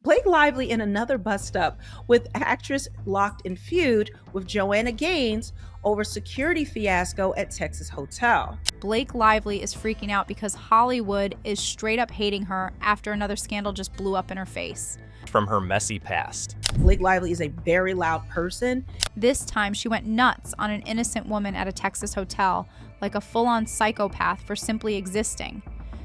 Blake Lively in another bust-up, with actress locked in feud with Joanna Gaines over security fiasco at Texas hotel. Blake Lively is freaking out because Hollywood is straight up hating her after another scandal just blew up in her face. From her messy past. Blake Lively is a very loud person. This time she went nuts on an innocent woman at a Texas hotel, like a full-on psychopath for simply existing.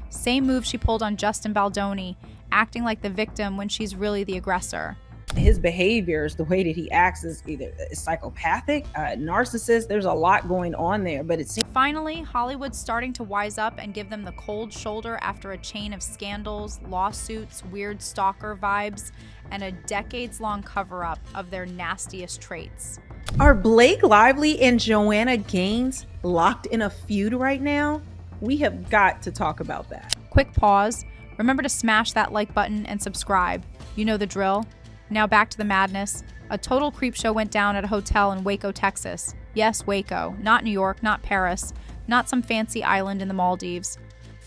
Same move she pulled on Justin Baldoni, acting like the victim when she's really the aggressor. His behaviors, the way that he acts, is either psychopathic, narcissist. There's a lot going on there, but it seems. Finally, Hollywood's starting to wise up and give them the cold shoulder after a chain of scandals, lawsuits, weird stalker vibes, and a decades-long cover-up of their nastiest traits. Are Blake Lively and Joanna Gaines locked in a feud right now? We have got to talk about that. Quick pause. Remember to smash that like button and subscribe. You know the drill. Now back to the madness. A total creep show went down at a hotel in Waco, Texas. Yes, Waco. Not New York, not Paris, not some fancy island in the Maldives.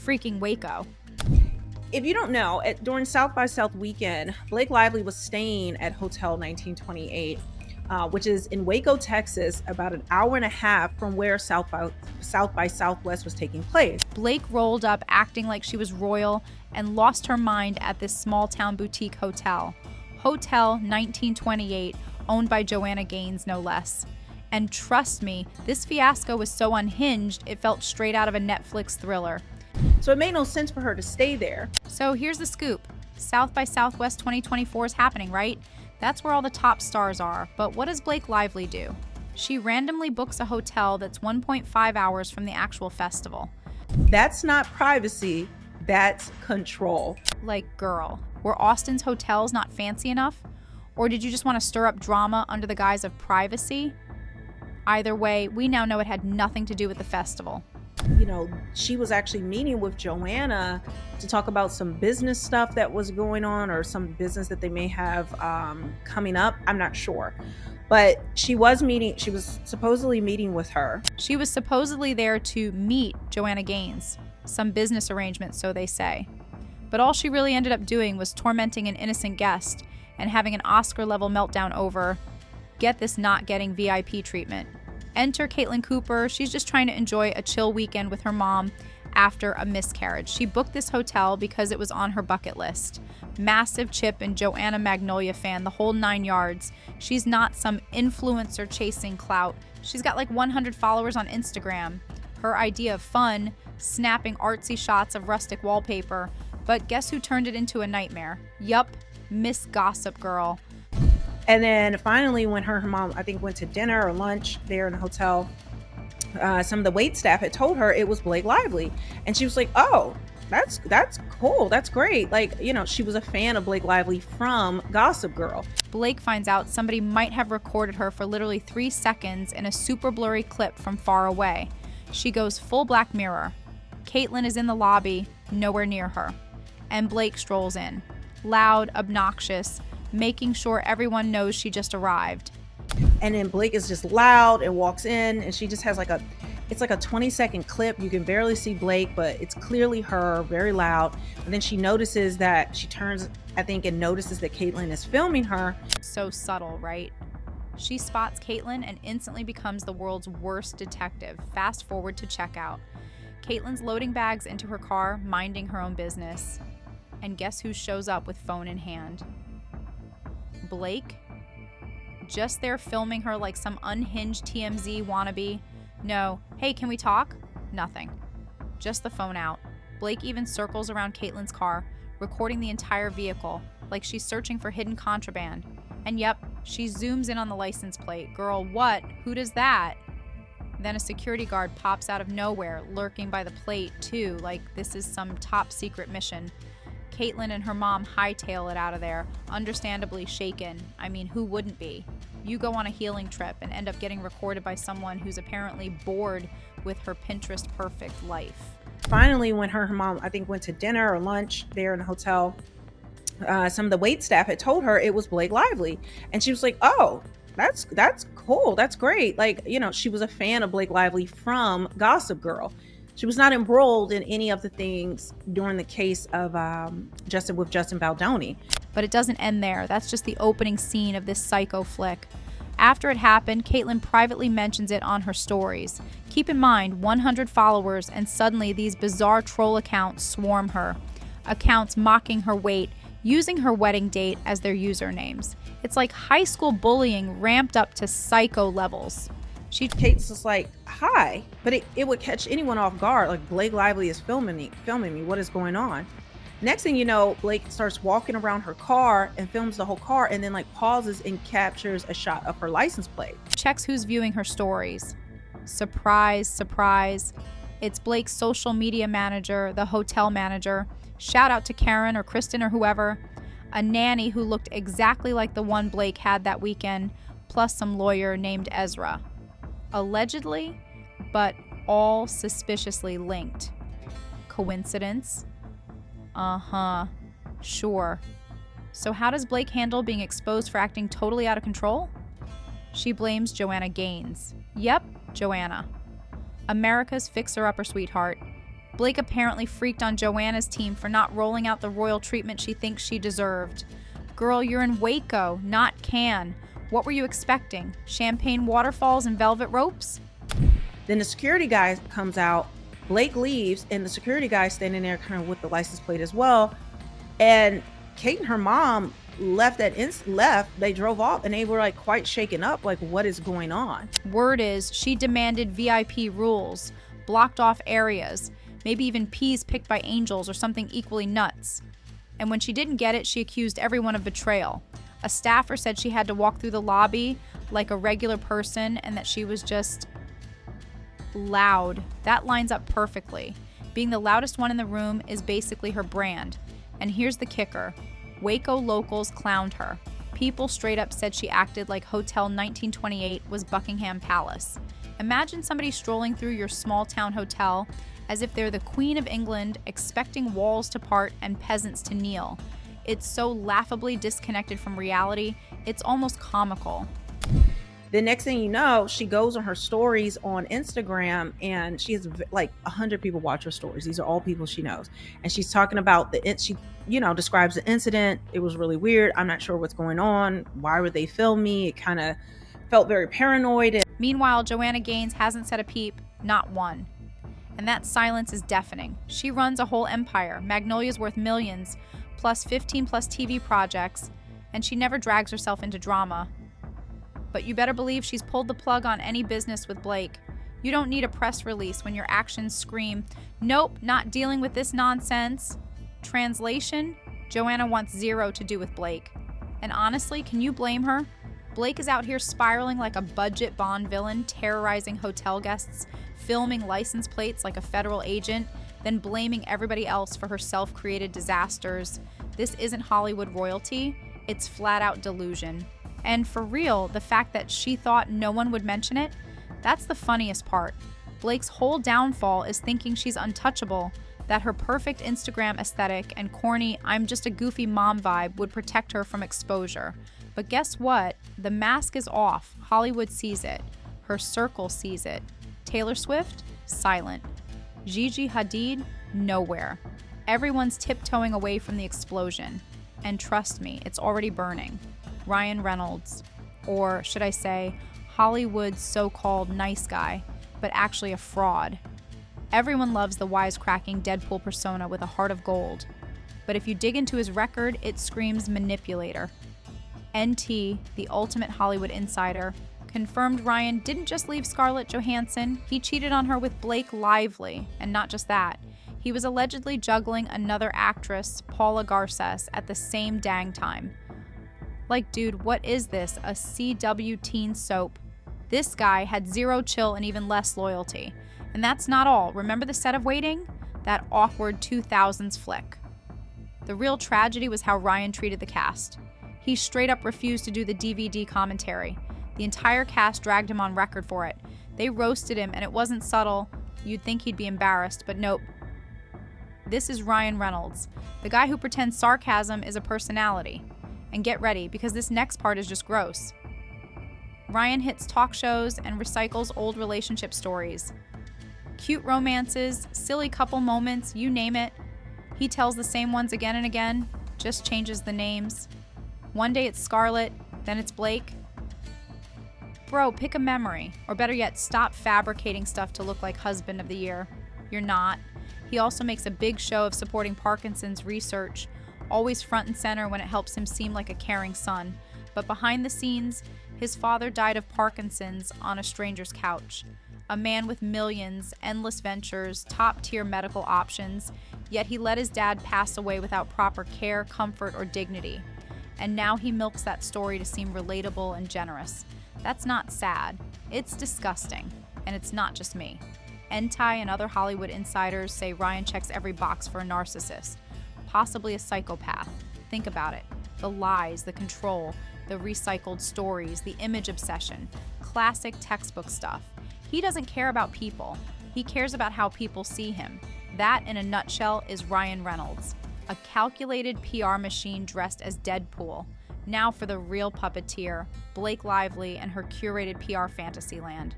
Freaking Waco. If you don't know, during South by South weekend, Blake Lively was staying at Hotel 1928, which is in Waco, Texas, about an hour and a half from where South by Southwest was taking place. Blake rolled up acting like she was royal and lost her mind at this small town boutique hotel. Hotel 1928, owned by Joanna Gaines, no less. And trust me, this fiasco was so unhinged, it felt straight out of a Netflix thriller. So it made no sense for her to stay there. So here's the scoop. South by Southwest 2024 is happening, right? That's where all the top stars are. But what does Blake Lively do? She randomly books a hotel that's 1.5 hours from the actual festival. That's not privacy, that's control. Like, girl, were Austin's hotels not fancy enough? Or did you just want to stir up drama under the guise of privacy? Either way, we now know it had nothing to do with the festival. You know, she was actually meeting with Joanna to talk about some business stuff that was going on, or some business that they may have coming up. I'm not sure. But she was supposedly meeting with her. She was supposedly there to meet Joanna Gaines. Some business arrangement, so they say. But all she really ended up doing was tormenting an innocent guest and having an Oscar-level meltdown over, get this, not getting VIP treatment. Enter Caitlin Cooper. She's just trying to enjoy a chill weekend with her mom after a miscarriage. She booked this hotel because it was on her bucket list. Massive Chip and Joanna Magnolia fan, the whole 9 yards. She's not some influencer chasing clout. She's got like 100 followers on Instagram. Her idea of fun, snapping artsy shots of rustic wallpaper. But guess who turned it into a nightmare? Yup, Miss Gossip Girl. And then finally, when her mom, I think, went to dinner or lunch there in the hotel, some of the wait staff had told her it was Blake Lively. And she was like, oh, that's cool. That's great. Like, you know, she was a fan of Blake Lively from Gossip Girl. Blake finds out somebody might have recorded her for literally 3 seconds in a super blurry clip from far away. She goes full Black Mirror. Caitlin is in the lobby, nowhere near her. And Blake strolls in. Loud, obnoxious, making sure everyone knows she just arrived. And then Blake is just loud and walks in, and she just has it's like a 20-second clip. You can barely see Blake, but it's clearly her, very loud. And then she notices that, she turns, I think, and notices that Caitlin is filming her. So subtle, right? She spots Caitlin and instantly becomes the world's worst detective. Fast forward to checkout. Caitlin's loading bags into her car, minding her own business. And guess who shows up with phone in hand? Blake? Just there filming her like some unhinged TMZ wannabe. No, hey, can we talk? Nothing. Just the phone out. Blake even circles around Caitlin's car, recording the entire vehicle, like she's searching for hidden contraband. And yep, she zooms in on the license plate. Girl, what? Who does that? Then a security guard pops out of nowhere, lurking by the plate too, like this is some top secret mission. Caitlin and her mom hightail it out of there, understandably shaken. I mean, who wouldn't be? You go on a healing trip and end up getting recorded by someone who's apparently bored with her Pinterest perfect life. Finally, when her mom, I think, went to dinner or lunch there in the hotel, some of the wait staff had told her it was Blake Lively. And she was like, oh, that's cool. That's great. Like, you know, she was a fan of Blake Lively from Gossip Girl. She was not embroiled in any of the things during the case of Justin Baldoni. But it doesn't end there. That's just the opening scene of this psycho flick. After it happened, Caitlyn privately mentions it on her stories. Keep in mind, 100 followers, and suddenly these bizarre troll accounts swarm her. Accounts mocking her weight, using her wedding date as their usernames. It's like high school bullying ramped up to psycho levels. Kate's just like, hi, but it would catch anyone off guard. Like, Blake Lively is filming me. What is going on? Next thing you know, Blake starts walking around her car and films the whole car, and then like pauses and captures a shot of her license plate. Checks who's viewing her stories. Surprise, surprise. It's Blake's social media manager, the hotel manager. Shout out to Karen or Kristen or whoever. A nanny who looked exactly like the one Blake had that weekend, plus some lawyer named Ezra. Allegedly, but all suspiciously linked. Coincidence? Sure. So how does Blake handle being exposed for acting totally out of control? She blames Joanna Gaines. Yep, Joanna. America's fixer-upper sweetheart. Blake apparently freaked on Joanna's team for not rolling out the royal treatment she thinks she deserved. Girl, you're in Waco, not Cannes. What were you expecting? Champagne waterfalls and velvet ropes? Then the security guy comes out. Blake leaves, and the security guy standing there kind of with the license plate as well. And Kate and her mom left. They drove off, and they were like quite shaken up. Like, what is going on? Word is she demanded VIP rules, blocked off areas, maybe even peas picked by angels or something equally nuts. And when she didn't get it, she accused everyone of betrayal. A staffer said she had to walk through the lobby like a regular person and that she was just loud. That lines up perfectly. Being the loudest one in the room is basically her brand. And here's the kicker. Waco locals clowned her. People straight up said she acted like Hotel 1928 was Buckingham Palace. Imagine somebody strolling through your small town hotel as if they're the Queen of England, expecting walls to part and peasants to kneel. It's so laughably disconnected from reality, it's almost comical. The next thing you know, she goes on her stories on Instagram, and she has like 100 people watch her stories. These are all people she knows. And she's talking about she describes the incident. It was really weird. I'm not sure what's going on. Why would they film me? It kind of felt very paranoid. Meanwhile, Joanna Gaines hasn't said a peep, not one. And that silence is deafening. She runs a whole empire. Magnolia's worth millions, plus 15 plus TV projects, and she never drags herself into drama. But you better believe she's pulled the plug on any business with Blake. You don't need a press release when your actions scream, nope, not dealing with this nonsense. Translation, Joanna wants zero to do with Blake. And honestly, can you blame her? Blake is out here spiraling like a budget Bond villain, terrorizing hotel guests, filming license plates like a federal agent, then blaming everybody else for her self-created disasters. This isn't Hollywood royalty, it's flat-out delusion. And for real, the fact that she thought no one would mention it, that's the funniest part. Blake's whole downfall is thinking she's untouchable, that her perfect Instagram aesthetic and corny I'm just a goofy mom vibe would protect her from exposure. But guess what? The mask is off. Hollywood sees it. Her circle sees it. Taylor Swift? Silent. Gigi Hadid? Nowhere. Everyone's tiptoeing away from the explosion. And trust me, it's already burning. Ryan Reynolds, or should I say, Hollywood's so-called nice guy, but actually a fraud. Everyone loves the wisecracking Deadpool persona with a heart of gold. But if you dig into his record, it screams manipulator. NT, the ultimate Hollywood insider, confirmed Ryan didn't just leave Scarlett Johansson, he cheated on her with Blake Lively, and not just that. He was allegedly juggling another actress, Paula Garces, at the same dang time. Like, dude, what is this? A CW teen soap? This guy had zero chill and even less loyalty. And that's not all. Remember the set of Waiting? That awkward 2000s flick. The real tragedy was how Ryan treated the cast. He straight up refused to do the DVD commentary. The entire cast dragged him on record for it. They roasted him, and it wasn't subtle. You'd think he'd be embarrassed, but nope. This is Ryan Reynolds, the guy who pretends sarcasm is a personality. And get ready, because this next part is just gross. Ryan hits talk shows and recycles old relationship stories. Cute romances, silly couple moments, you name it. He tells the same ones again and again. just changes the names. One day it's Scarlett, then it's Blake. Bro, pick a memory. Or better yet, stop fabricating stuff to look like husband of the year. You're not. He also makes a big show of supporting Parkinson's research, always front and center when it helps him seem like a caring son. But behind the scenes, his father died of Parkinson's on a stranger's couch. A man with millions, endless ventures, top-tier medical options, yet he let his dad pass away without proper care, comfort, or dignity. And now he milks that story to seem relatable and generous. That's not sad. It's disgusting. And it's not just me. Entai and other Hollywood insiders say Ryan checks every box for a narcissist, possibly a psychopath. Think about it. The lies, the control, the recycled stories, the image obsession, classic textbook stuff. He doesn't care about people. He cares about how people see him. That, in a nutshell, is Ryan Reynolds, a calculated PR machine dressed as Deadpool. Now for the real puppeteer, Blake Lively and her curated PR fantasy land.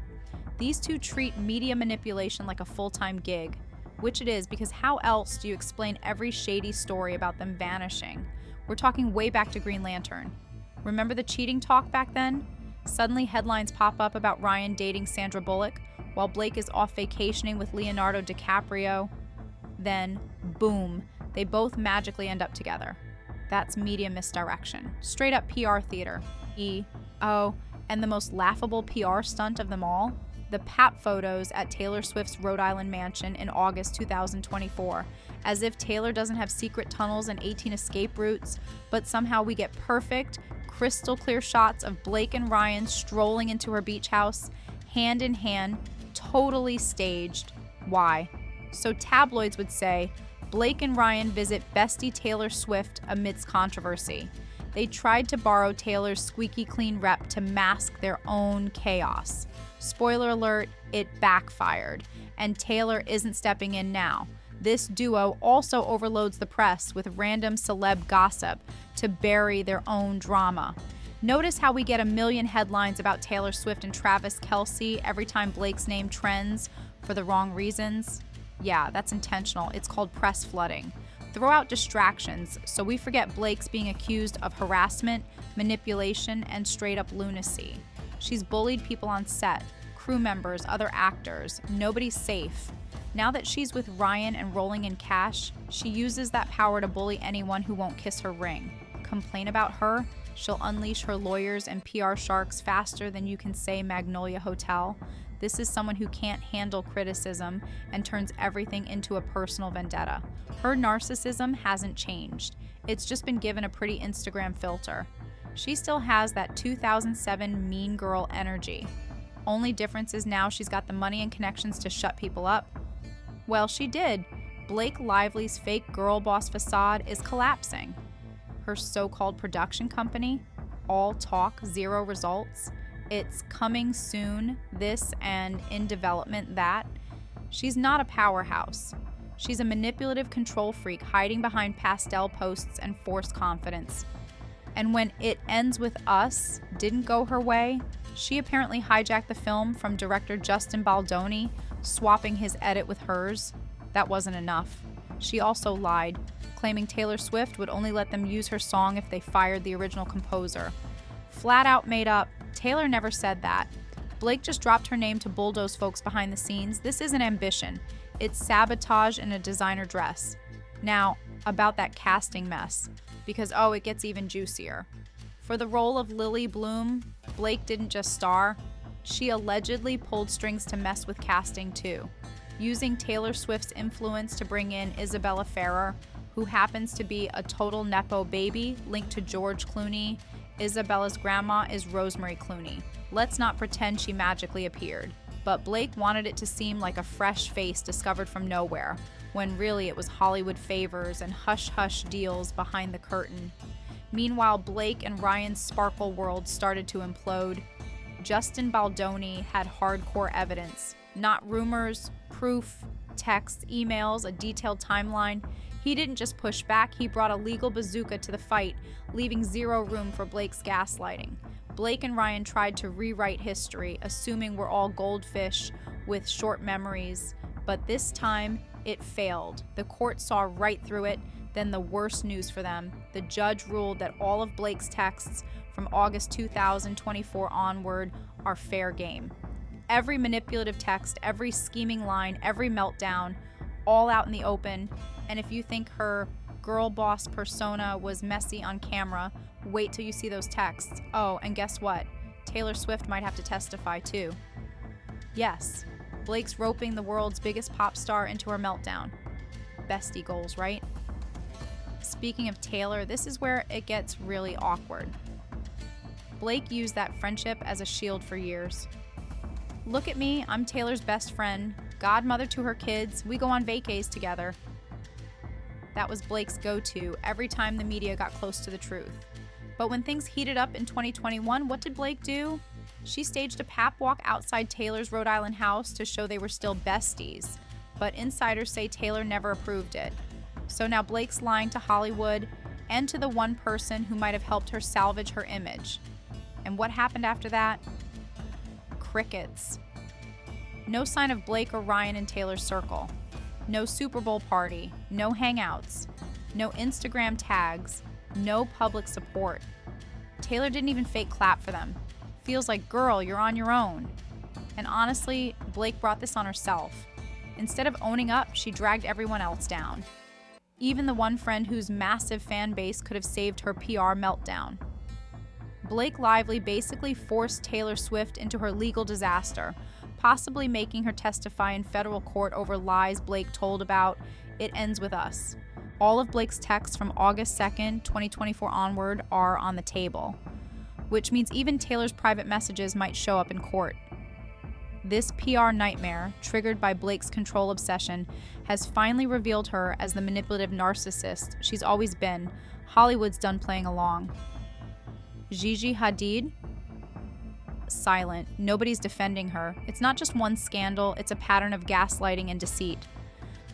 These two treat media manipulation like a full-time gig, which it is because how else do you explain every shady story about them vanishing? We're talking way back to Green Lantern. Remember the cheating talk back then? Suddenly headlines pop up about Ryan dating Sandra Bullock while Blake is off vacationing with Leonardo DiCaprio. Then, boom, they both magically end up together. That's media misdirection. Straight up PR theater. And the most laughable PR stunt of them all? The pap photos at Taylor Swift's Rhode Island mansion in August 2024. As if Taylor doesn't have secret tunnels and 18 escape routes, but somehow we get perfect, crystal clear shots of Blake and Ryan strolling into her beach house, hand in hand, totally staged. Why? So tabloids would say, Blake and Ryan visit bestie Taylor Swift amidst controversy. They tried to borrow Taylor's squeaky clean rep to mask their own chaos. Spoiler alert, it backfired, and Taylor isn't stepping in now. This duo also overloads the press with random celeb gossip to bury their own drama. Notice how we get a million headlines about Taylor Swift and Travis Kelce every time Blake's name trends for the wrong reasons? Yeah, that's intentional. It's called press flooding. Throw out distractions so we forget Blake's being accused of harassment, manipulation, and straight up lunacy. She's bullied people on set, crew members, other actors. Nobody's safe. Now that she's with Ryan and rolling in cash, she uses that power to bully anyone who won't kiss her ring. Complain about her? She'll unleash her lawyers and PR sharks faster than you can say Magnolia Hotel. This is someone who can't handle criticism and turns everything into a personal vendetta. Her narcissism hasn't changed. It's just been given a pretty Instagram filter. She still has that 2007 mean girl energy. Only difference is now she's got the money and connections to shut people up. Well, she did. Blake Lively's fake girl boss facade is collapsing. Her so-called production company, all talk, zero results. It's coming soon, this, and in development, that. She's not a powerhouse. She's a manipulative control freak hiding behind pastel posts and forced confidence. And when It Ends With Us didn't go her way, she apparently hijacked the film from director Justin Baldoni, swapping his edit with hers. That wasn't enough. She also lied, claiming Taylor Swift would only let them use her song if they fired the original composer. Flat out made up. Taylor never said that. Blake just dropped her name to bulldoze folks behind the scenes. This isn't ambition. It's sabotage in a designer dress. Now, about that casting mess, because it gets even juicier. For the role of Lily Bloom, Blake didn't just star. She allegedly pulled strings to mess with casting too, using Taylor Swift's influence to bring in Isabella Ferrer, who happens to be a total Nepo baby linked to George Clooney. Isabella's grandma is Rosemary Clooney. Let's not pretend she magically appeared. But Blake wanted it to seem like a fresh face discovered from nowhere, when really it was Hollywood favors and hush-hush deals behind the curtain. Meanwhile, Blake and Ryan's sparkle world started to implode. Justin Baldoni had hardcore evidence, not rumors, proof, texts, emails, a detailed timeline. He didn't just push back, he brought a legal bazooka to the fight, leaving zero room for Blake's gaslighting. Blake and Ryan tried to rewrite history, assuming we're all goldfish with short memories, but this time it failed. The court saw right through it. Then the worst news for them. The judge ruled that all of Blake's texts from August 2024 onward are fair game. Every manipulative text, every scheming line, every meltdown, all out in the open. And if you think her girl boss persona was messy on camera, wait till you see those texts. Oh, and guess what? Taylor Swift might have to testify too. Yes, Blake's roping the world's biggest pop star into her meltdown. Bestie goals, right? Speaking of Taylor, this is where it gets really awkward. Blake used that friendship as a shield for years. Look at me, I'm Taylor's best friend, godmother to her kids, we go on vacays together. That was Blake's go-to every time the media got close to the truth. But when things heated up in 2021, what did Blake do? She staged a pap walk outside Taylor's Rhode Island house to show they were still besties. But insiders say Taylor never approved it. So now Blake's lying to Hollywood and to the one person who might have helped her salvage her image. And what happened after that? Crickets. No sign of Blake or Ryan in Taylor's circle. No Super Bowl party. No hangouts. No Instagram tags. No public support. Taylor didn't even fake clap for them. Feels like, girl, you're on your own. And honestly, Blake brought this on herself. Instead of owning up, she dragged everyone else down. Even the one friend whose massive fan base could have saved her PR meltdown. Blake Lively basically forced Taylor Swift into her legal disaster, possibly making her testify in federal court over lies Blake told about It Ends With Us. All of Blake's texts from August 2nd, 2024 onward are on the table, which means even Taylor's private messages might show up in court. This PR nightmare, triggered by Blake's control obsession, has finally revealed her as the manipulative narcissist she's always been. Hollywood's done playing along. Gigi Hadid? Silent. Nobody's defending her. It's not just one scandal, it's a pattern of gaslighting and deceit.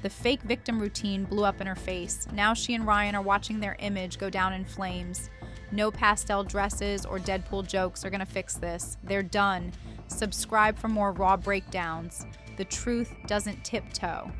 The fake victim routine blew up in her face. Now she and Ryan are watching their image go down in flames. No pastel dresses or Deadpool jokes are gonna fix this. They're done. Subscribe for more raw breakdowns. The truth doesn't tiptoe.